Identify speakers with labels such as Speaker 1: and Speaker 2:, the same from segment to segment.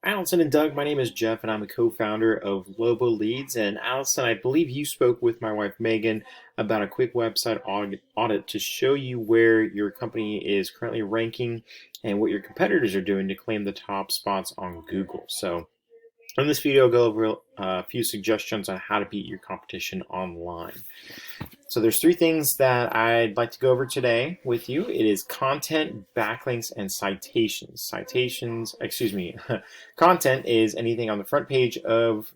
Speaker 1: Allison and Doug, my name is Jeff, and I'm a co-founder of Lobo Leads. And Allison, I believe you spoke with my wife Megan about a quick website audit to show you where your company is currently ranking and what your competitors are doing to claim the top spots on Google. So in this video, I'll go over a few suggestions on how to beat your competition online. So there's three things that I'd like to go over today with you. It is content, backlinks, and citations. Content is anything on the front page of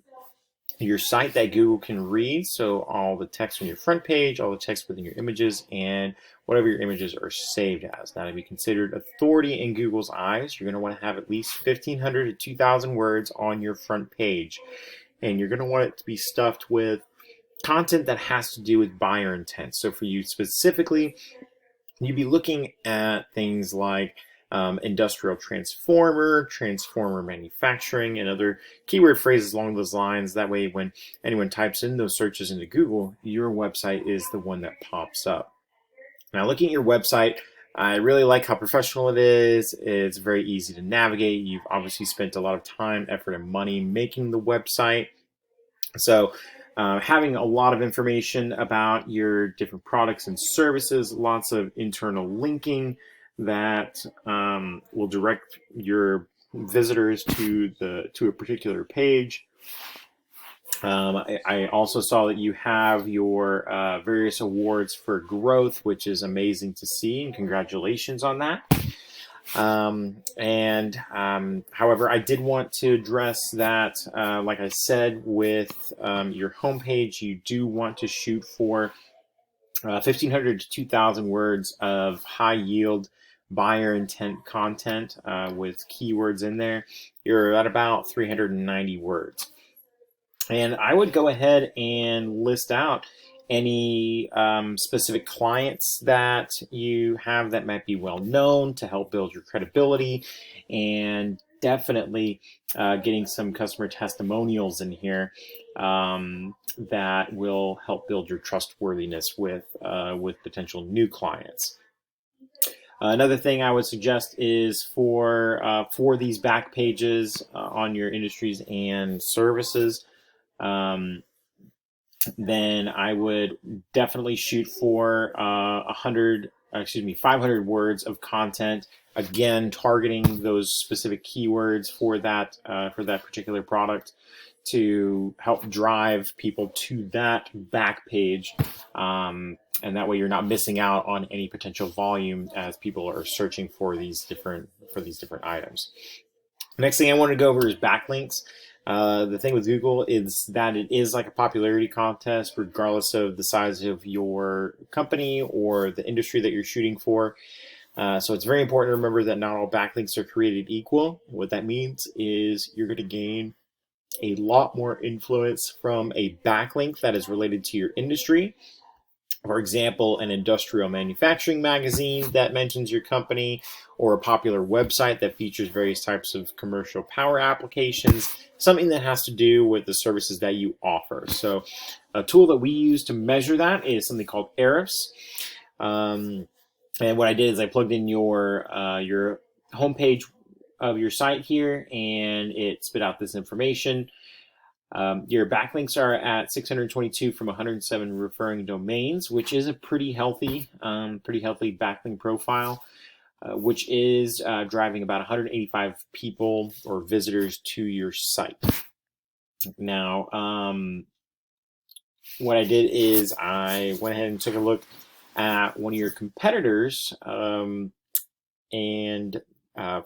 Speaker 1: your site that Google can read. So all the text on your front page, all the text within your images, and whatever your images are saved as. Now, to be considered authority in Google's eyes, you're going to want to have at least 1,500 to 2,000 words on your front page. And you're going to want it to be stuffed with content that has to do with buyer intent. So for you specifically, you'd be looking at things like industrial transformer manufacturing, and other keyword phrases along those lines. That way, when anyone types in those searches into Google, your website is the one that pops up. Now, looking at your website, I really like how professional it is. It's very easy to navigate. You've obviously spent a lot of time, effort, and money making the website. So having a lot of information about your different products and services, lots of internal linking that will direct your visitors to a particular page. I also saw that you have your various awards for growth, which is amazing to see, and congratulations on that. However, I did want to address that, like I said, with your homepage, you do want to shoot for 1,500 to 2,000 words of high yield buyer intent content with keywords in there. You're at about 390 words. And I would go ahead and list out any specific clients that you have that might be well known to help build your credibility, and definitely getting some customer testimonials in here that will help build your trustworthiness with potential new clients. Another thing I would suggest is for these back pages on your industries and services, then I would definitely shoot for 500 words of content. Again, targeting those specific keywords for that particular product to help drive people to that back page, and that way you're not missing out on any potential volume as people are searching for these different items. Next thing I want to go over is backlinks. The thing with Google is that it is like a popularity contest, regardless of the size of your company or the industry that you're shooting for. So it's very important to remember that not all backlinks are created equal. What that means is you're going to gain a lot more influence from a backlink that is related to your industry. For example, an industrial manufacturing magazine that mentions your company, or a popular website that features various types of commercial power applications, something that has to do with the services that you offer. So a tool that we use to measure that is something called Ahrefs. And what I did is I plugged in your homepage of your site here, and it spit out this information. Your backlinks are at 622 from 107 referring domains, which is a pretty healthy backlink profile, which is driving about 185 people or visitors to your site. Now, what I did is I went ahead and took a look at one of your competitors, and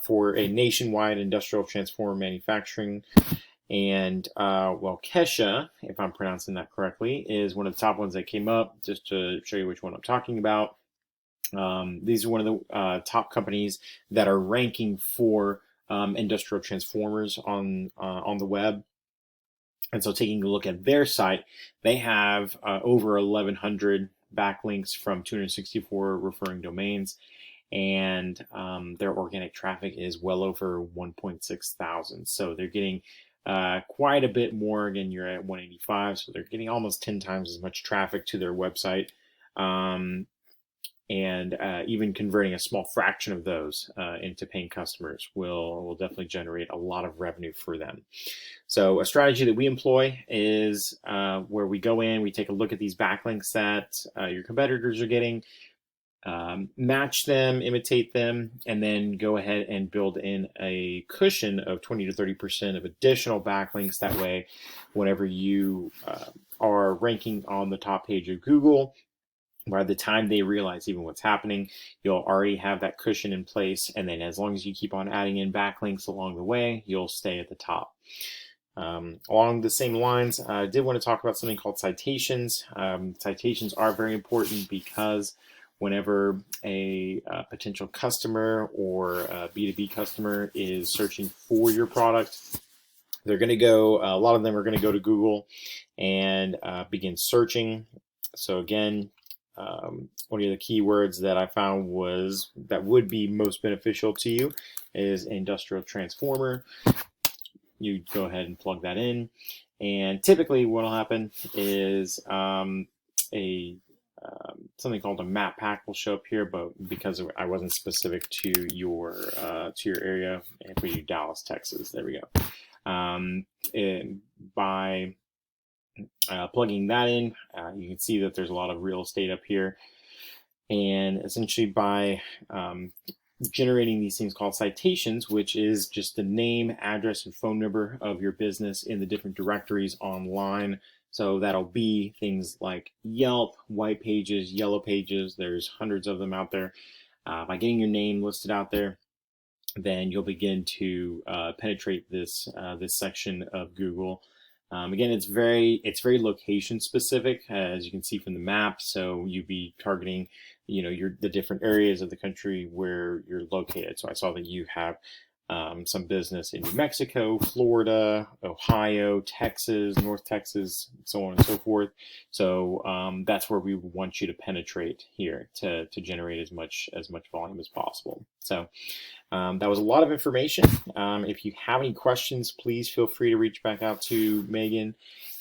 Speaker 1: for a nationwide industrial transformer manufacturing. And Kesha, if I'm pronouncing that correctly, is one of the top ones that came up. Just to show you which one I'm talking about, these are one of the top companies that are ranking for industrial transformers on the web. And so, taking a look at their site, they have over 1,100 backlinks from 264 referring domains. And their organic traffic is well over 1.6 thousand. So they're getting quite a bit more. Again, you're at 185, so they're getting almost 10 times as much traffic to their website. and even converting a small fraction of those into paying customers will definitely generate a lot of revenue for them. So a strategy that we employ is where we go in, we take a look at these backlinks that your competitors are getting, match them, imitate them, and then go ahead and build in a cushion of 20 to 30% of additional backlinks. That way, whenever you are ranking on the top page of Google, by the time they realize even what's happening, you'll already have that cushion in place. And then as long as you keep on adding in backlinks along the way, you'll stay at the top. Along the same lines, I did want to talk about something called citations. Citations are very important because whenever a potential customer or a B2B customer is searching for your product, they're going to go, a lot of them are going to go to Google and begin searching. So again, one of the keywords that I found was that would be most beneficial to you is industrial transformer. You go ahead and plug that in, and typically what will happen is something called a map pack will show up here, but because I wasn't specific to your area, if we do Dallas, Texas, there we go. And by plugging that in, you can see that there's a lot of real estate up here, and essentially by generating these things called citations, which is just the name, address, and phone number of your business in the different directories online. So that'll be things like Yelp, white pages, yellow pages. There's hundreds of them out there. By getting your name listed out there, then you'll begin to penetrate this section of Google. Again, it's very location specific, as you can see from the map. So you'd be targeting, the different areas of the country where you're located. So I saw that you have some business in New Mexico, Florida, Ohio, Texas, North Texas, so on and so forth. So that's where we want you to penetrate here to generate as much volume as possible. So that was a lot of information. If you have any questions, please feel free to reach back out to Megan.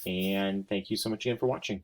Speaker 1: And thank you so much again for watching.